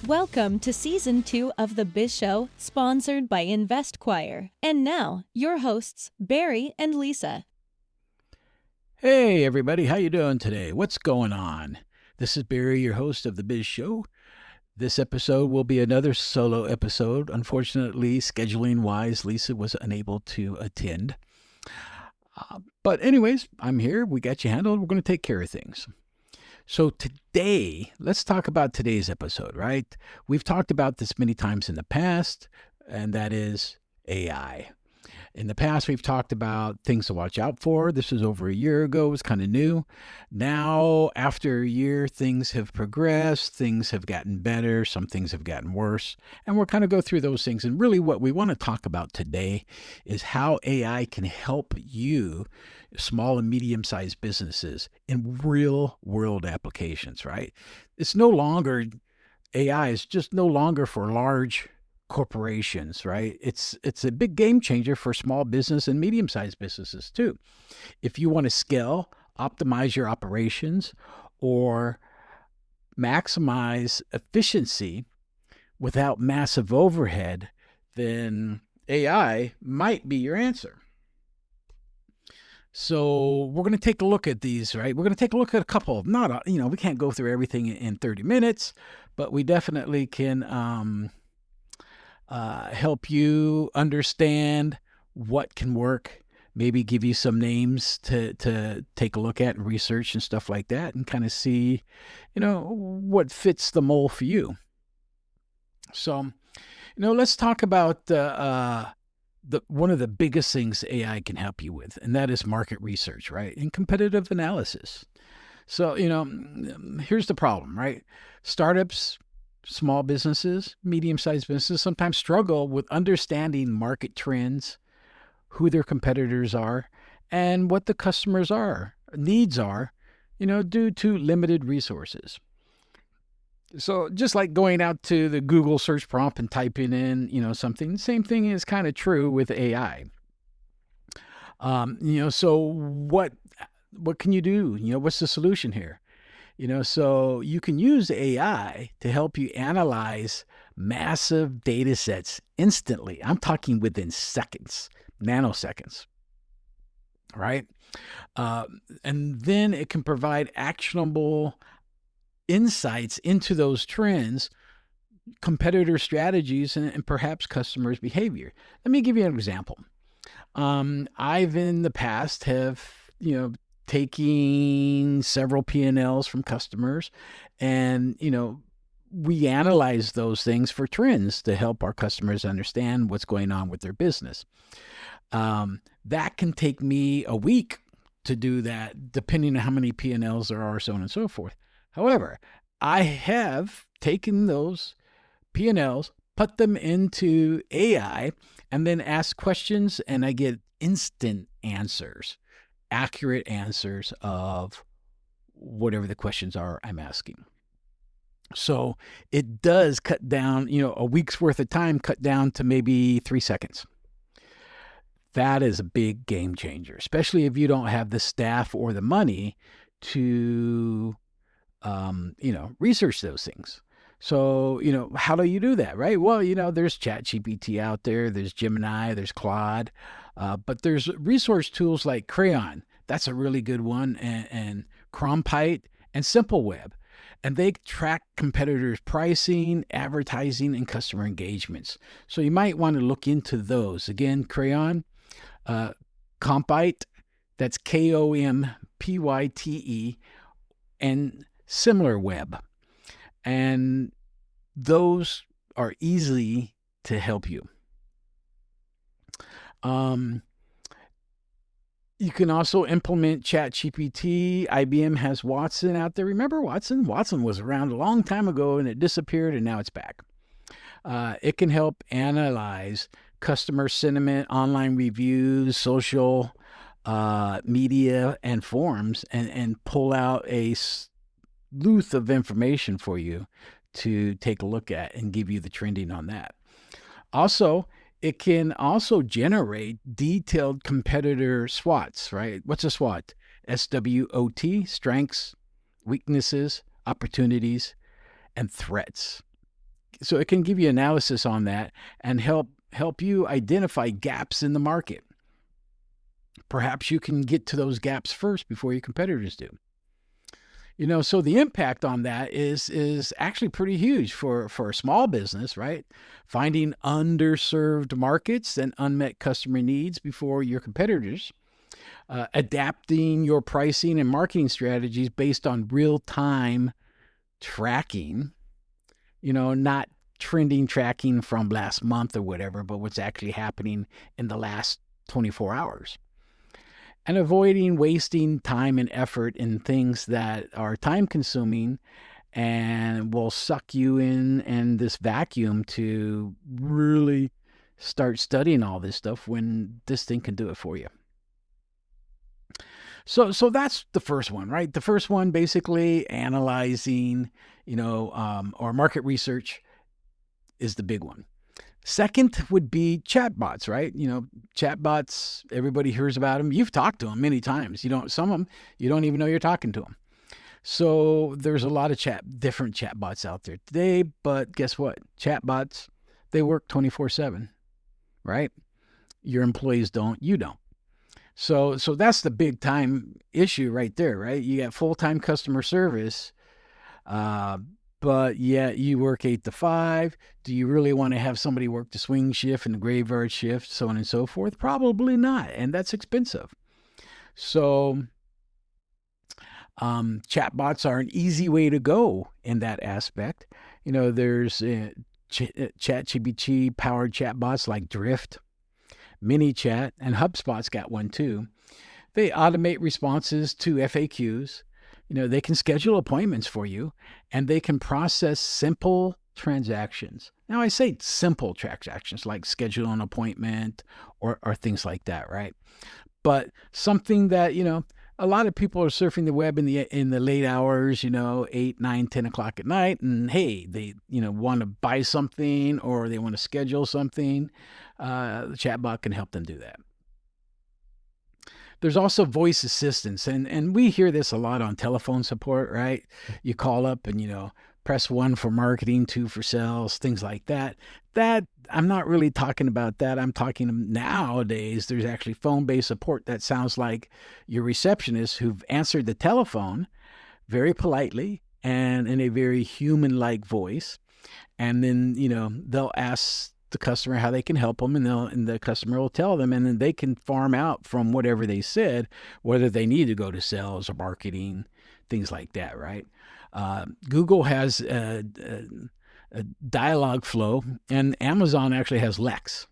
Welcome to Season 2 of the Biz Show, sponsored by InvestQuire. And now, your hosts, Barry and Lisa. Hey everybody, how you doing today? What's going on? This is Barry, your host of the Biz Show. This episode will be another solo episode. Unfortunately, scheduling-wise, Lisa was unable to attend. But anyways, I'm here. We got you handled. We're going to take care of things. So today, let's talk about today's episode, right? We've talked about this many times in the past, and that is AI. In the past, we've talked about things to watch out for. This was over a year ago. It was kind of new. Now, after a year, things have progressed. Things have gotten better. Some things have gotten worse. And we'll kind of go through those things. And really what we want to talk about today is how AI can help you, small and medium-sized businesses, in real-world applications, right? It's no longer, AI is just no longer for large corporations, right? It's a big game changer for small business and medium-sized businesses too. If you want to scale, optimize your operations, or maximize efficiency without massive overhead, then AI might be your answer. So we're going to take a look at these, right? We're going to take a look at a couple of, we can't go through everything in 30 minutes, but we definitely can help you understand what can work, maybe give you some names to take a look at and research and stuff like that, and kind of see, what fits the mold for you. So, let's talk about one of the biggest things AI can help you with, and that is market research, right? And competitive analysis. So, here's the problem, right? Startups, small businesses, medium-sized businesses sometimes struggle with understanding market trends, who their competitors are, and what the customers' needs are, due to limited resources. So just like going out to the Google search prompt and typing in, something, same thing is kind of true with AI. So what can you do? What's the solution here? So you can use AI to help you analyze massive data sets instantly. I'm talking within seconds, nanoseconds, right? And then it can provide actionable insights into those trends, competitor strategies, and perhaps customers' behavior. Let me give you an example. I've in the past have, taking several P&Ls from customers, and we analyze those things for trends to help our customers understand what's going on with their business. That can take me a week to do that, depending on how many P&Ls there are, so on and so forth. However, I have taken those P&Ls, put them into AI, and then ask questions, and I get instant answers. Accurate answers of whatever the questions are I'm asking. So it does cut down, a week's worth of time cut down to maybe 3 seconds. That is a big game changer, especially if you don't have the staff or the money to, research those things. So, how do you do that, right? Well, there's ChatGPT out there, there's Gemini, there's Claude, but there's resource tools like Crayon. That's a really good one, and Crompite and SimpleWeb. And they track competitors' pricing, advertising, and customer engagements. So you might want to look into those. Again, Crayon, Compite, that's Kompyte, and SimilarWeb. And those are easy to help you. You can also implement ChatGPT. IBM has Watson out there. Remember Watson? Watson was around a long time ago and it disappeared, and now it's back. It can help analyze customer sentiment, online reviews, social media, and forums, and pull out a sleuth of information for you to take a look at and give you the trending on that. Also, it can also generate detailed competitor SWOTs, right? What's a SWOT? SWOT, strengths, weaknesses, opportunities, and threats. So it can give you analysis on that and help you identify gaps in the market. Perhaps you can get to those gaps first before your competitors do. So the impact on that is actually pretty huge for a small business, right? Finding underserved markets and unmet customer needs before your competitors, adapting your pricing and marketing strategies based on real-time tracking, not trending tracking from last month or whatever, but what's actually happening in the last 24 hours. And avoiding wasting time and effort in things that are time consuming and will suck you in this vacuum to really start studying all this stuff when this thing can do it for you. So that's the first one, right? The first one, basically analyzing, or market research is the big one. Second would be chatbots, right? Chatbots, everybody hears about them. You've talked to them many times. Some of them, you don't even know you're talking to them. So there's a lot of different chatbots out there today, but guess what? Chatbots, they work 24/7, right? Your employees don't, you don't. So that's the big time issue right there, right? You got full-time customer service, but yet you work 8 to 5. Do you really want to have somebody work the swing shift and the graveyard shift, so on and so forth? Probably not, and that's expensive. So chatbots are an easy way to go in that aspect. There's ChatGPT powered chatbots like Drift, MiniChat, and HubSpot's got one too. They automate responses to FAQs. They can schedule appointments for you, and they can process simple transactions. Now, I say simple transactions like schedule an appointment or things like that, right? But something that, a lot of people are surfing the web in the late hours, 8, 9, 10 o'clock at night, and hey, they, want to buy something or they want to schedule something. The chatbot can help them do that. There's also voice assistance, and we hear this a lot on telephone support, right? You call up and, press 1 for marketing, 2 for sales, things like that. That, I'm not really talking about that. I'm talking nowadays, there's actually phone-based support that sounds like your receptionist who've answered the telephone very politely and in a very human-like voice. And then, they'll ask the customer how they can help them, and the customer will tell them, and then they can farm out from whatever they said, whether they need to go to sales or marketing, things like that, right? Google has a dialogue flow, and Amazon actually has Lex.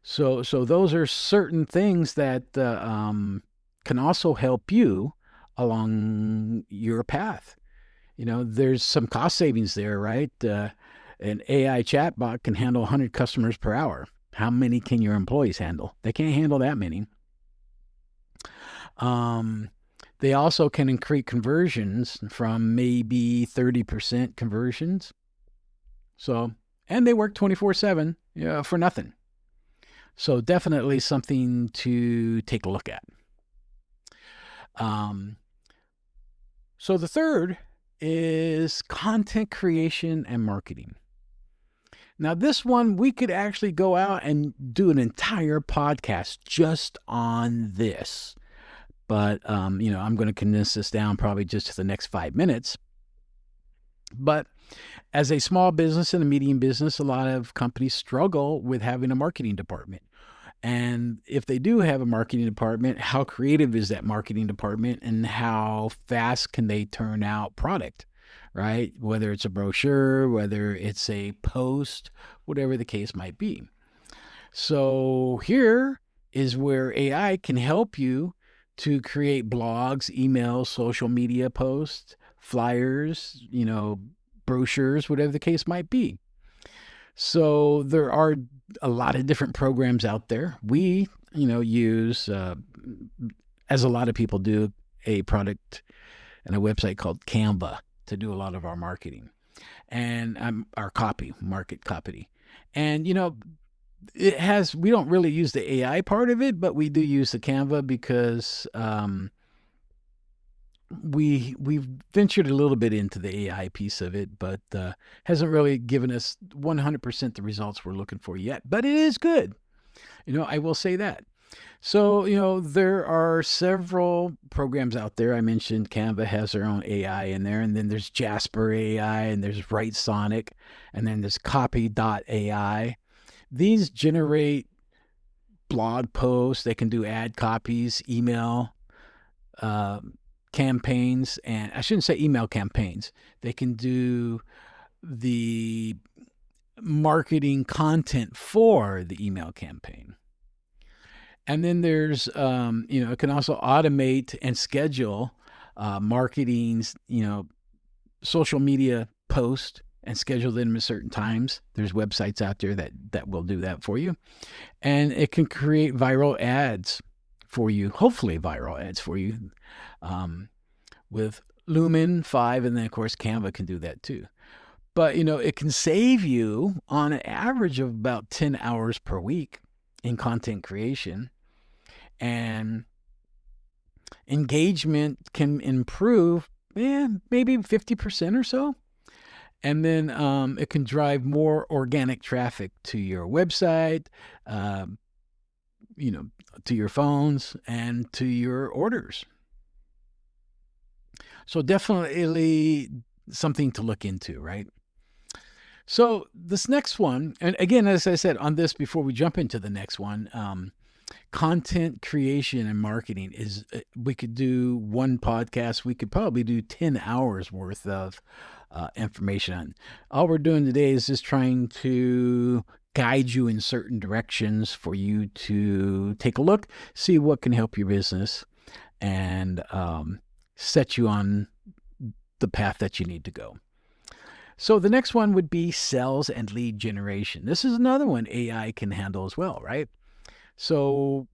So those are certain things that can also help you along your path. There's some cost savings there, right? An AI chatbot can handle 100 customers per hour. How many can your employees handle? They can't handle that many. They also can increase conversions from maybe 30% conversions. And they work 24/7 for nothing. So definitely something to take a look at. So the third is content creation and marketing. Now, this one, we could actually go out and do an entire podcast just on this. But, I'm going to condense this down probably just to the next 5 minutes. But as a small business and a medium business, a lot of companies struggle with having a marketing department. And if they do have a marketing department, how creative is that marketing department and how fast can they turn out product? Right? Whether it's a brochure, whether it's a post, whatever the case might be. So here is where AI can help you to create blogs, emails, social media posts, flyers, brochures, whatever the case might be. So there are a lot of different programs out there. We, use, as a lot of people do, a product and a website called Canva to do a lot of our marketing and our market copy. And, we don't really use the AI part of it, but we do use the Canva because we've ventured a little bit into the AI piece of it, but hasn't really given us 100% the results we're looking for yet. But it is good. I will say that. So, there are several programs out there. I mentioned Canva has their own AI in there, and then there's Jasper AI, and there's Write Sonic, and then there's Copy.ai. These generate blog posts. They can do ad copies, email campaigns, and I shouldn't say email campaigns. They can do the marketing content for the email campaign. And then there's, it can also automate and schedule marketing, social media posts and schedule them at certain times. There's websites out there that will do that for you. And it can create viral ads for you, hopefully viral ads for you with Lumen 5. And then, of course, Canva can do that too. But, it can save you on an average of about 10 hours per week in content creation. And engagement can improve, maybe 50% or so. And then it can drive more organic traffic to your website, to your phones and to your orders. So definitely something to look into, right? So this next one, and again, as I said on this before we jump into the next one, content creation and marketing is, we could do one podcast. We could probably do 10 hours worth of information on. All we're doing today is just trying to guide you in certain directions for you to take a look, see what can help your business, and set you on the path that you need to go. So the next one would be sales and lead generation. This is another one AI can handle as well, right? So,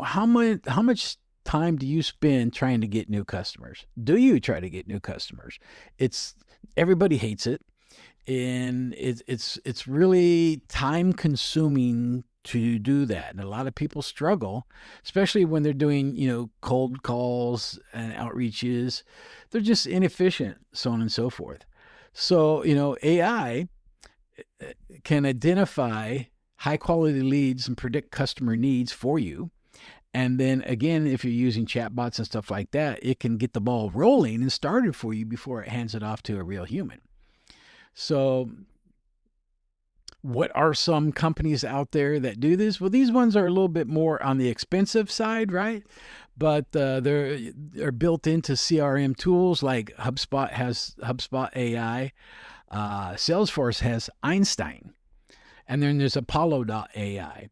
how much time do you spend trying to get new customers? Do you try to get new customers? Everybody hates it, and it's really time consuming to do that. And a lot of people struggle, especially when they're doing, cold calls and outreaches. They're just inefficient, so on and so forth. So, AI can identify high quality leads and predict customer needs for you. And then again, if you're using chatbots and stuff like that, it can get the ball rolling and started for you before it hands it off to a real human. So what are some companies out there that do this? Well, these ones are a little bit more on the expensive side, right? But they're built into CRM tools, like HubSpot has HubSpot AI. Salesforce has Einstein. And then there's Apollo.ai.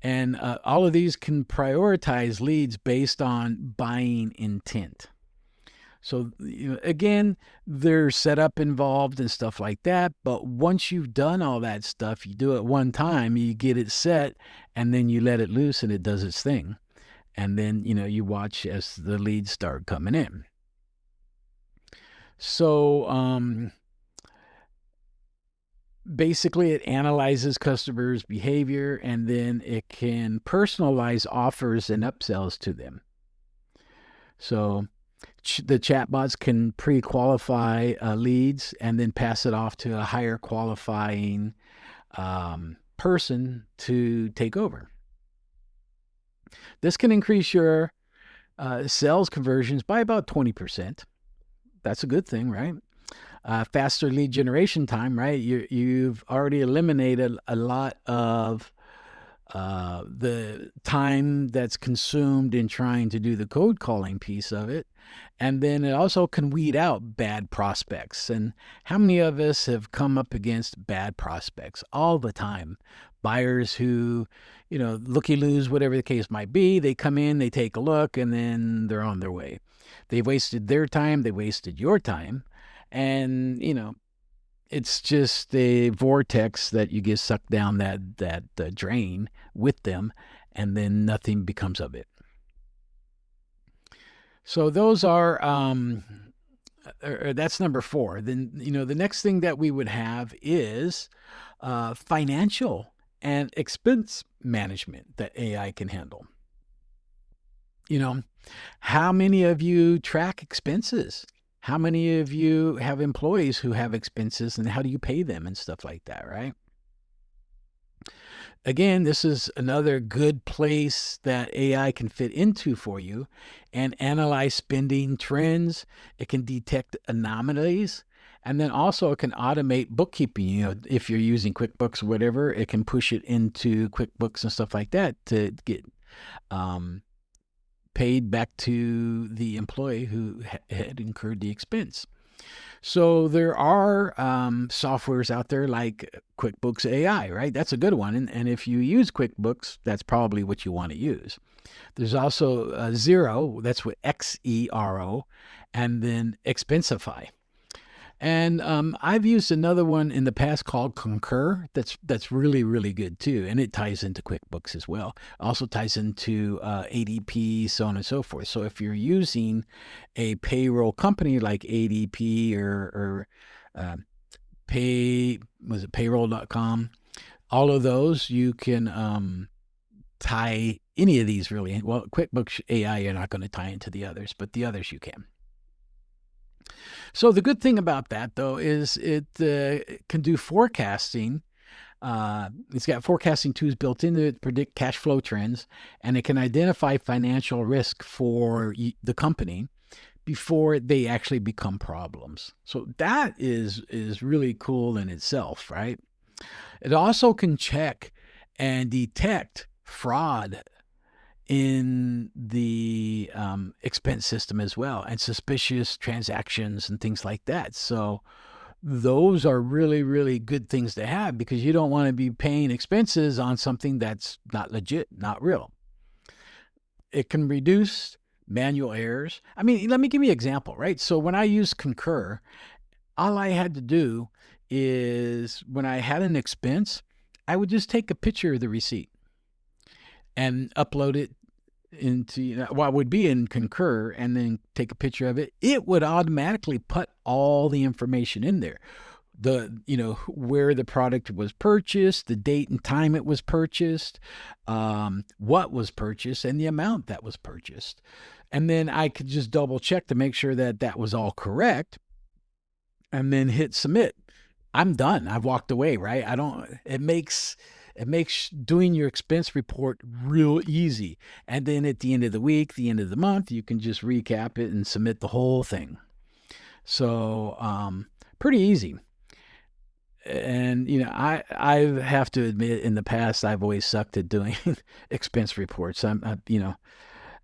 And all of these can prioritize leads based on buying intent. So, again, there's setup involved and stuff like that. But once you've done all that stuff, you do it one time, you get it set, and then you let it loose and it does its thing. And then, you watch as the leads start coming in. So, basically, it analyzes customers' behavior, and then it can personalize offers and upsells to them. So the chatbots can pre-qualify leads and then pass it off to a higher qualifying person to take over. This can increase your sales conversions by about 20%. That's a good thing, right? Faster lead generation time, right? You've already eliminated a lot of the time that's consumed in trying to do the cold calling piece of it. And then it also can weed out bad prospects. And how many of us have come up against bad prospects all the time? Buyers who, looky-loos, whatever the case might be, they come in, they take a look, and then they're on their way. They've wasted their time, they wasted your time. And, it's just a vortex that you get sucked down that drain with them, and then nothing becomes of it. So those are, that's number 4. Then, the next thing that we would have is financial and expense management that AI can handle. You know, how many of you track expenses? How many of you have employees who have expenses, and how do you pay them and stuff like that, right? Again, this is another good place that AI can fit into for you and analyze spending trends. It can detect anomalies. And then also it can automate bookkeeping. If you're using QuickBooks or whatever, it can push it into QuickBooks and stuff like that to get paid back to the employee who had incurred the expense. So there are softwares out there like QuickBooks AI, right? That's a good one. And if you use QuickBooks, that's probably what you want to use. There's also Xero, that's with Xero, and then Expensify. And I've used another one in the past called Concur. That's really, really good too. And it ties into QuickBooks as well. Also ties into ADP, so on and so forth. So if you're using a payroll company like ADP or payroll.com, all of those, you can tie any of these really. Well, QuickBooks AI, you're not going to tie into the others, but the others you can. So the good thing about that, though, is it can do forecasting. It's got forecasting tools built into it to predict cash flow trends, and it can identify financial risk for the company before they actually become problems. So that is really cool in itself, right? It also can check and detect fraud in the expense system as well, and suspicious transactions and things like that. So those are really, really good things to have, because you don't want to be paying expenses on something that's not legit, not real. It can reduce manual errors. I mean, let me give you an example, right? So when I used Concur, all I had to do is when I had an expense, I would just take a picture of the receipt and upload it into what would be in Concur, and then take a picture of it. It would automatically put all the information in there. Where the product was purchased, the date and time it was purchased, what was purchased, and the amount that was purchased. And then I could just double check to make sure that that was all correct, and then hit submit. I'm done. I've walked away, right? It makes doing your expense report real easy. And then at the end of the week, the end of the month, you can just recap it and submit the whole thing. So pretty easy. And, I have to admit, in the past, I've always sucked at doing expense reports.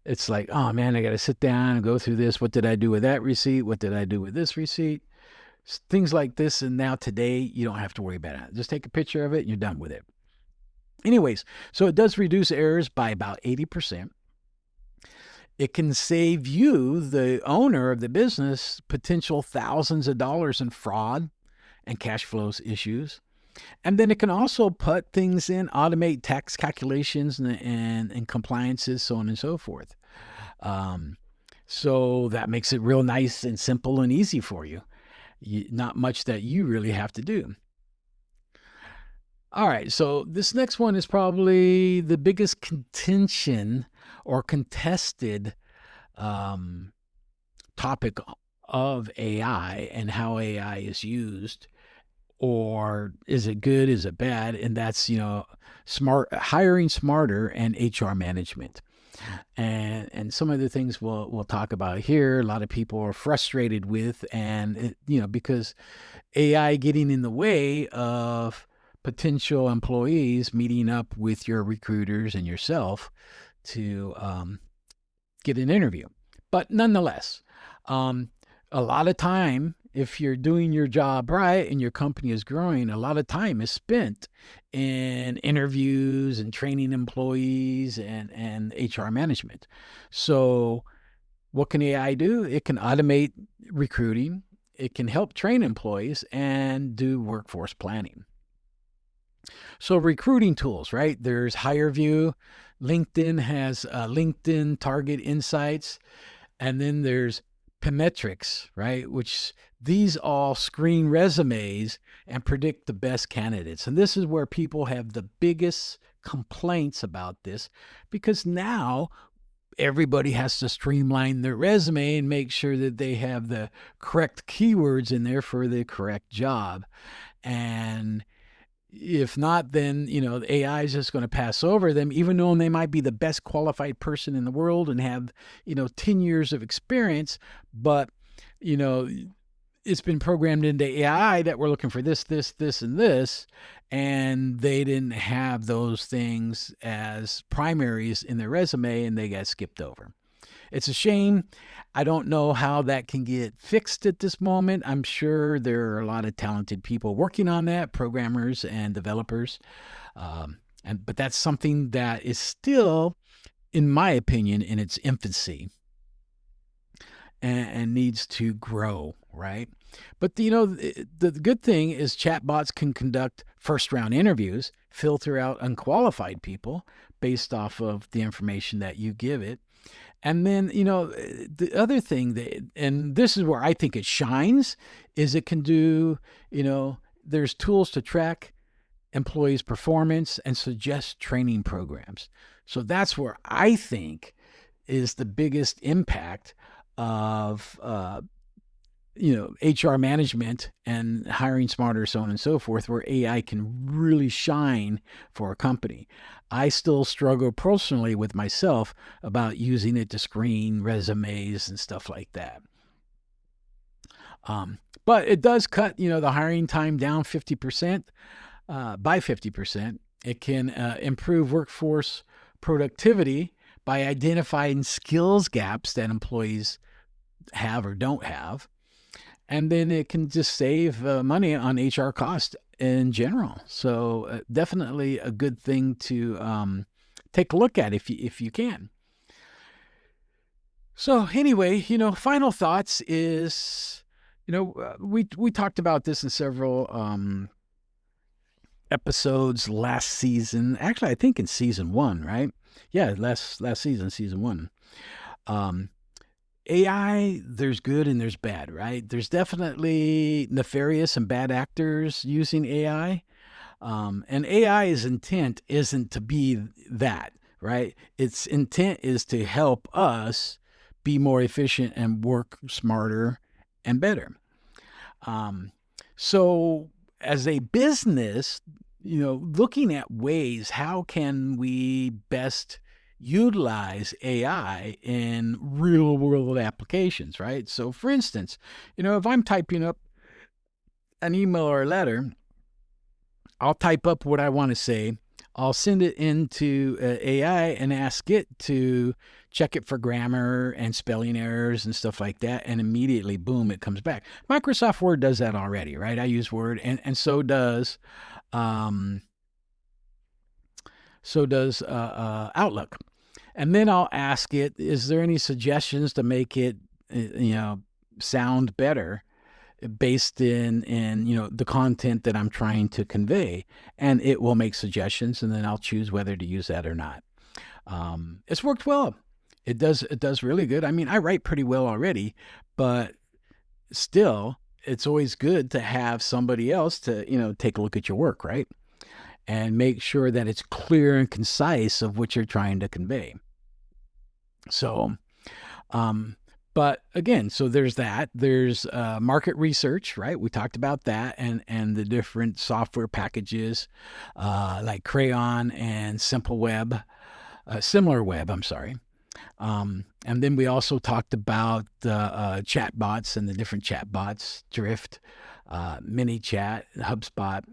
It's like, oh man, I got to sit down and go through this. What did I do with that receipt? What did I do with this receipt? Things like this. And now today, you don't have to worry about it. Just take a picture of it and you're done with it. Anyways, so it does reduce errors by about 80%. It can save you, the owner of the business, potential thousands of dollars in fraud and cash flows issues. And then it can also put things in, automate tax calculations and compliances, so on and so forth. So that makes it real nice and simple and easy for you. Not much that you really have to do. All right, so this next one is probably the biggest contention or contested topic of AI and how AI is used, or is it good, is it bad? And that's, hiring smarter and HR management. And some of the things we'll talk about here, a lot of people are frustrated with, and because AI getting in the way of potential employees meeting up with your recruiters and yourself to get an interview. But nonetheless, a lot of time, if you're doing your job right and your company is growing, a lot of time is spent in interviews and training employees and HR management. So what can AI do? It can automate recruiting. It can help train employees and do workforce planning. So recruiting tools, right? There's HireVue. LinkedIn has LinkedIn Target Insights. And then there's Pemetrics, right? Which these all screen resumes and predict the best candidates. And this is where people have the biggest complaints about this, because now everybody has to streamline their resume and make sure that they have the correct keywords in there for the correct job. And if not, then, the AI is just going to pass over them, even though they might be the best qualified person in the world and have, 10 years of experience. But, it's been programmed into AI that we're looking for this, and this, and they didn't have those things as primaries in their resume, and they got skipped over. It's a shame. I don't know how that can get fixed at this moment. I'm sure there are a lot of talented people working on that, programmers and developers. But that's something that is still, in my opinion, in its infancy and needs to grow, right? But, the good thing is chatbots can conduct first-round interviews, filter out unqualified people based off of the information that you give it. And then, the other thing and this is where I think it shines, is it can do, there's tools to track employees' performance and suggest training programs. So that's where I think is the biggest impact of, HR management and hiring smarter, so on and so forth, where AI can really shine for a company. I still struggle personally with myself about using it to screen resumes and stuff like that. But it does cut, the hiring time down 50%, by 50%. It can improve workforce productivity by identifying skills gaps that employees have or don't have. And then it can just save money on HR costs in general. So definitely a good thing to take a look at if you can. So anyway, final thoughts is, we talked about this in several episodes last season. Actually, I think in season 1, right? Yeah, last season, season 1. AI, there's good and there's bad, right? There's definitely nefarious and bad actors using AI. And AI's intent isn't to be that, right? Its intent is to help us be more efficient and work smarter and better. So as a business, looking at ways, how can we best utilize AI in real world applications, right? So for instance, if I'm typing up an email or a letter, I'll type up what I want to say. I'll send it into AI and ask it to check it for grammar and spelling errors and stuff like that. And immediately, boom, it comes back. Microsoft Word does that already, right? I use Word and so does Outlook. And then I'll ask it, is there any suggestions to make it, sound better based in the content that I'm trying to convey? And it will make suggestions, and then I'll choose whether to use that or not. It's worked well. It does really good. I mean, I write pretty well already, but still, it's always good to have somebody else to, take a look at your work, right? And make sure that it's clear and concise of what you're trying to convey. So, but again, so there's that. There's market research, right? We talked about that, and the different software packages like Crayon and SimilarWeb. And then we also talked about chatbots and the different chatbots, Drift, MiniChat, HubSpot,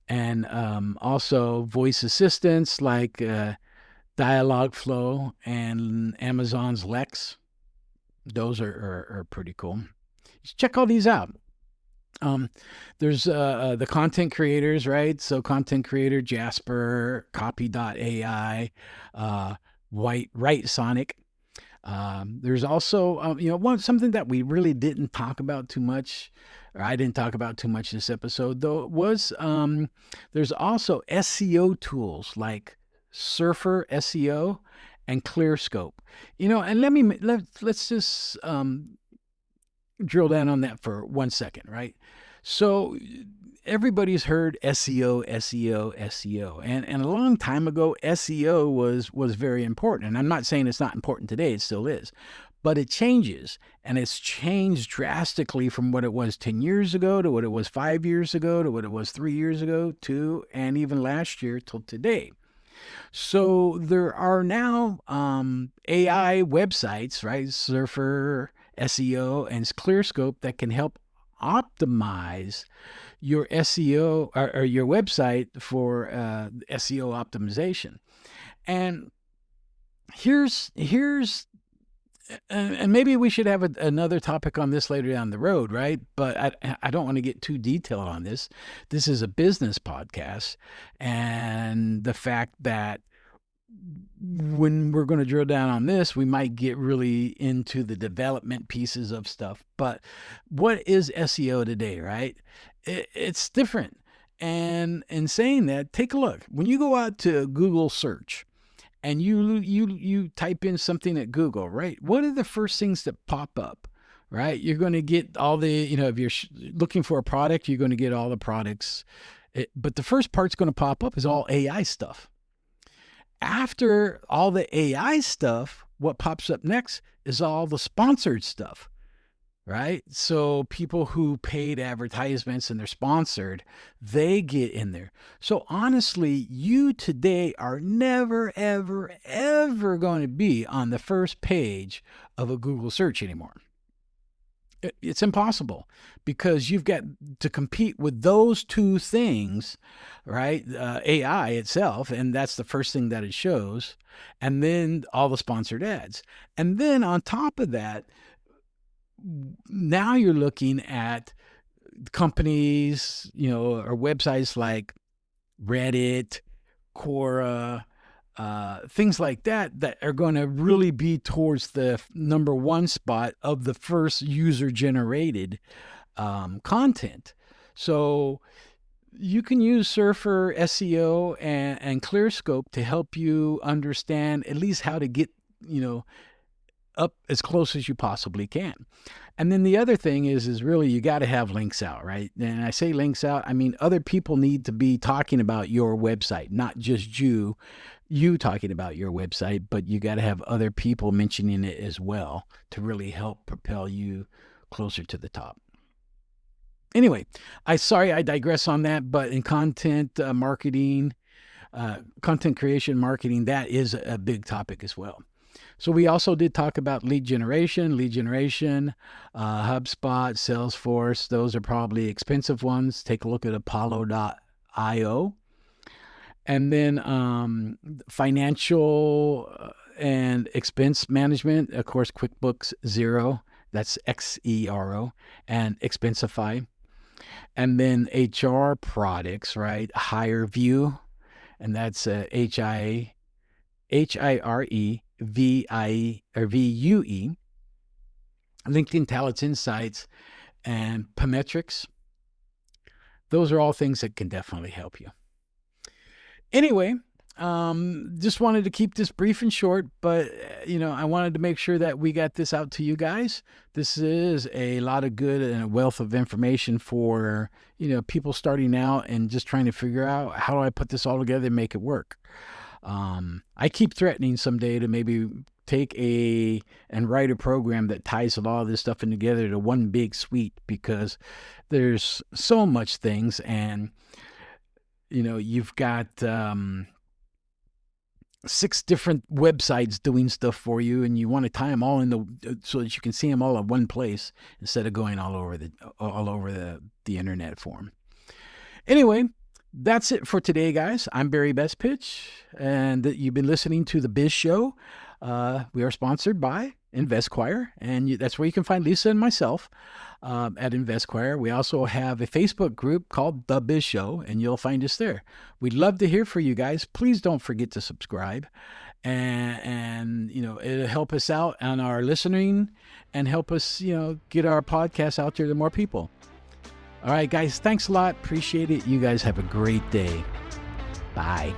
and also voice assistants like Dialogflow and Amazon's Lex. Those are pretty cool. Check all these out. There's the content creators, right? So content creator, Jasper, Copy.ai, Write Sonic. There's also, something that we really didn't talk about too much, or I didn't talk about too much this episode, though, was there's also SEO tools like Surfer SEO and ClearScope. And let's just drill down on that for 1 second, right? So everybody's heard SEO, SEO, SEO. And a long time ago, SEO was very important. And I'm not saying it's not important today, it still is. But it changes, and it's changed drastically from what it was 10 years ago to what it was 5 years ago to what it was 3 years ago to, and even last year till today. So there are now AI websites, right? Surfer, SEO, and ClearScope that can help optimize your SEO or your website for SEO optimization. And here's and maybe we should have another topic on this later down the road, right? But I don't want to get too detailed on this. This is a business podcast, and the fact that when we're going to drill down on this, we might get really into the development pieces of stuff. But what is SEO today, right? It's different. And in saying that, take a look. When you go out to Google search, and you type in something at Google, right? What are the first things that pop up, right? You're going to get all the, if you're looking for a product, you're going to get all the products. But the first part's going to pop up is all AI stuff. After all the AI stuff, what pops up next is all the sponsored stuff, right? So people who paid advertisements and they're sponsored, they get in there. So honestly, you today are never, ever, ever going to be on the first page of a Google search anymore. It's impossible because you've got to compete with those two things, right? AI itself, and that's the first thing that it shows, and then all the sponsored ads. And then on top of that, now you're looking at companies, or websites like Reddit, Quora, things like that are going to really be towards the number one spot of the first user-generated content. So you can use Surfer, SEO, and ClearScope to help you understand at least how to get, up as close as you possibly can. And then the other thing is really you got to have links out, right? And I say links out, I mean other people need to be talking about your website, not just you talking about your website, but you got to have other people mentioning it as well to really help propel you closer to the top. Anyway, sorry I digress on that, but in content marketing, content creation marketing, that is a big topic as well. So we also did talk about lead generation, HubSpot, Salesforce. Those are probably expensive ones. Take a look at Apollo.io. And then financial and expense management, of course, QuickBooks Xero, that's Xero, and Expensify. And then HR products, right? HireVue, and that's HireVue, LinkedIn Talent Insights, and Pametrics. Those are all things that can definitely help you. Anyway, just wanted to keep this brief and short, but, I wanted to make sure that we got this out to you guys. This is a lot of good and a wealth of information for, people starting out and just trying to figure out how do I put this all together and make it work. I keep threatening someday to maybe take and write a program that ties a lot of this stuff in together to one big suite, because there's so much things, and you've got 6 different websites doing stuff for you, and you want to tie them all so that you can see them all in one place instead of going all over the internet for them. Anyway, that's it for today, guys. I'm Barry Bestpitch, and you've been listening to the Biz Show. We are sponsored by InvestQuire, and that's where you can find Lisa and myself at InvestQuire. We also have a Facebook group called The Biz Show, and you'll find us there. We'd love to hear from you guys. Please don't forget to subscribe, and it'll help us out on our listening and help us, get our podcast out there to more people. All right, guys, thanks a lot. Appreciate it. You guys have a great day. Bye.